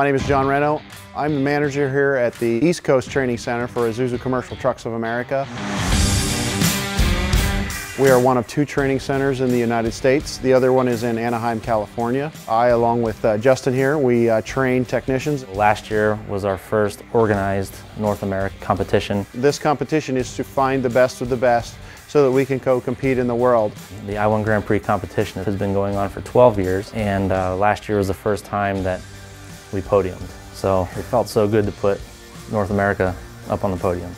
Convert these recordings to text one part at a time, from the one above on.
My name is John Reno. I'm the manager here at the East Coast Training Center for Isuzu Commercial Trucks of America. We are one of 2 training centers in the United States. The other one is in Anaheim, California. I, along with Justin here, we train technicians. Last year was our first organized North America competition. This competition is to find the best of the best so that we can go compete in the world. The I-1 Grand Prix competition has been going on for 12 years, and last year was the first time that we podiumed. So it felt so good to put North America up on the podium.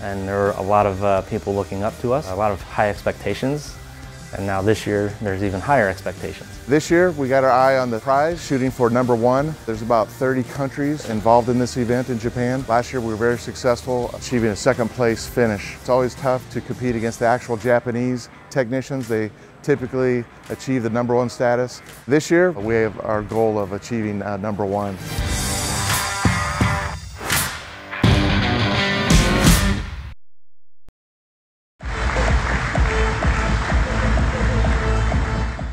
And there were a lot of people looking up to us, a lot of high expectations, and now this year there's even higher expectations. This year we got our eye on the prize, shooting for #1. There's about 30 countries involved in this event in Japan. Last year we were very successful, achieving a 2nd place finish. It's always tough to compete against the actual Japanese technicians. They typically achieve the #1 status. This year we have our goal of achieving #1.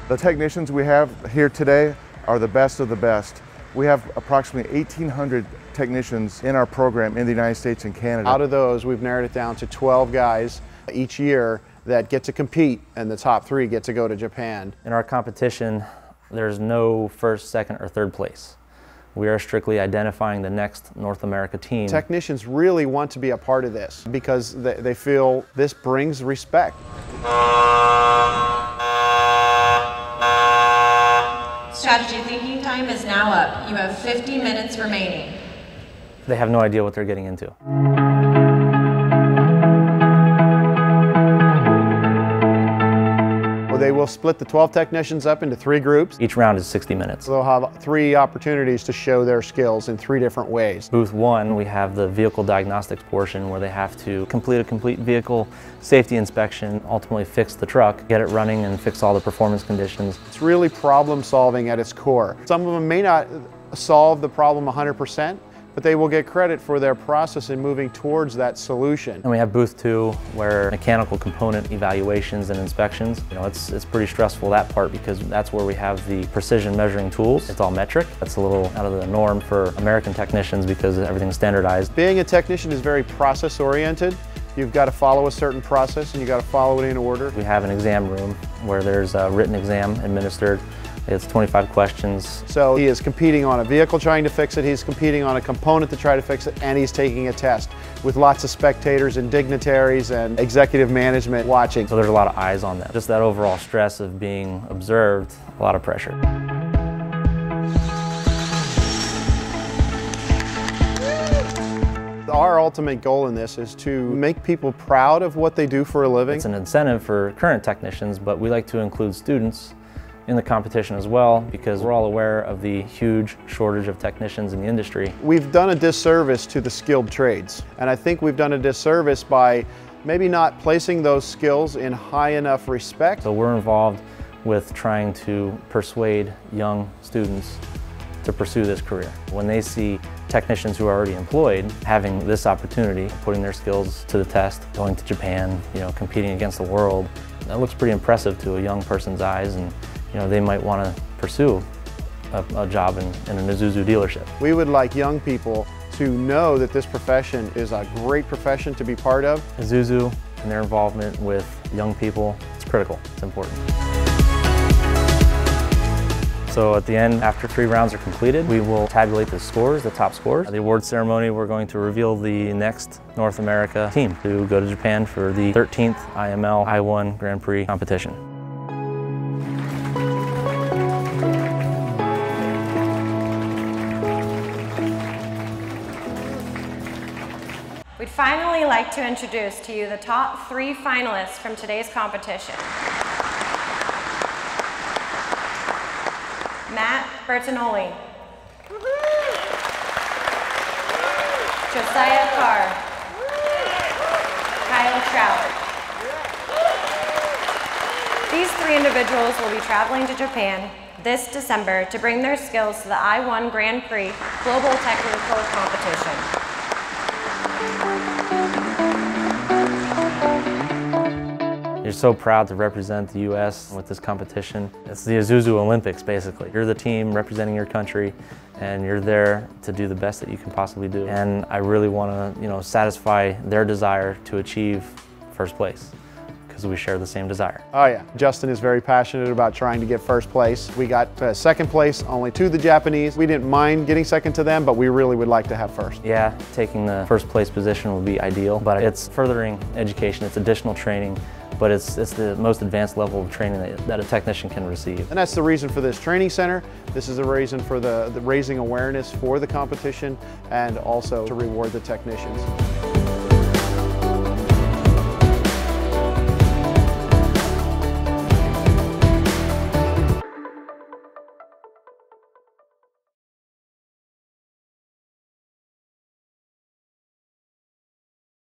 The technicians we have here today are the best of the best. We have approximately 1,800 technicians in our program in the United States and Canada. Out of those, we've narrowed it down to 12 guys each year that get to compete, and the top 3 get to go to Japan. In our competition, there's no 1st, 2nd, or 3rd place. We are strictly identifying the next North America team. Technicians really want to be a part of this because they feel this brings respect. Strategy thinking time is now up. You have 50 minutes remaining. They have no idea what they're getting into. Well, they will split the 12 technicians up into 3 groups. Each round is 60 minutes. They'll have 3 opportunities to show their skills in 3 different ways. Booth 1, we have the vehicle diagnostics portion where they have to complete a complete vehicle safety inspection, ultimately fix the truck, get it running and fix all the performance conditions. It's really problem solving at its core. Some of them may not solve the problem 100%, but they will get credit for their process in moving towards that solution. And we have booth 2 where mechanical component evaluations and inspections. You know, it's pretty stressful, that part, because that's where we have the precision measuring tools. It's all metric. That's a little out of the norm for American technicians because everything's standardized. Being a technician is very process oriented. You've got to follow a certain process and you've got to follow it in order. We have an exam room where there's a written exam administered. It's 25 questions. So he is competing on a vehicle trying to fix it, he's competing on a component to try to fix it, and he's taking a test with lots of spectators and dignitaries and executive management watching. So there's a lot of eyes on them. Just that overall stress of being observed, a lot of pressure. Our ultimate goal in this is to make people proud of what they do for a living. It's an incentive for current technicians, but we like to include students in the competition as well because we're all aware of the huge shortage of technicians in the industry. We've done a disservice to the skilled trades, and I think we've done a disservice by maybe not placing those skills in high enough respect. So we're involved with trying to persuade young students to pursue this career. When they see technicians who are already employed having this opportunity, putting their skills to the test, going to Japan, you know, competing against the world, that looks pretty impressive to a young person's eyes, and you know, they might want to pursue a job in an Isuzu dealership. We would like young people to know that this profession is a great profession to be part of. Isuzu and their involvement with young people, it's critical, it's important. So at the end, after 3 rounds are completed, we will tabulate the scores, the top scores. At the award ceremony, we're going to reveal the next North America team to go to Japan for the 13th IML I-1 Grand Prix competition. We'd finally like to introduce to you the top 3 finalists from today's competition. Matt Bertinoli, Josiah Carr, Kyle Trout. These 3 individuals will be traveling to Japan this December to bring their skills to the I-1 Grand Prix Global Technical Competition. You're so proud to represent the U.S. with this competition. It's the Isuzu Olympics, basically. You're the team representing your country, and you're there to do the best that you can possibly do. And I really want to, satisfy their desire to achieve first place, because we share the same desire. Oh yeah, Justin is very passionate about trying to get first place. We got second place only to the Japanese. We didn't mind getting second to them, but we really would like to have first. Yeah, taking the first place position would be ideal, but it's furthering education, it's additional training, but it's the most advanced level of training that a technician can receive. And that's the reason for this training center. This is a reason for the raising awareness for the competition and also to reward the technicians.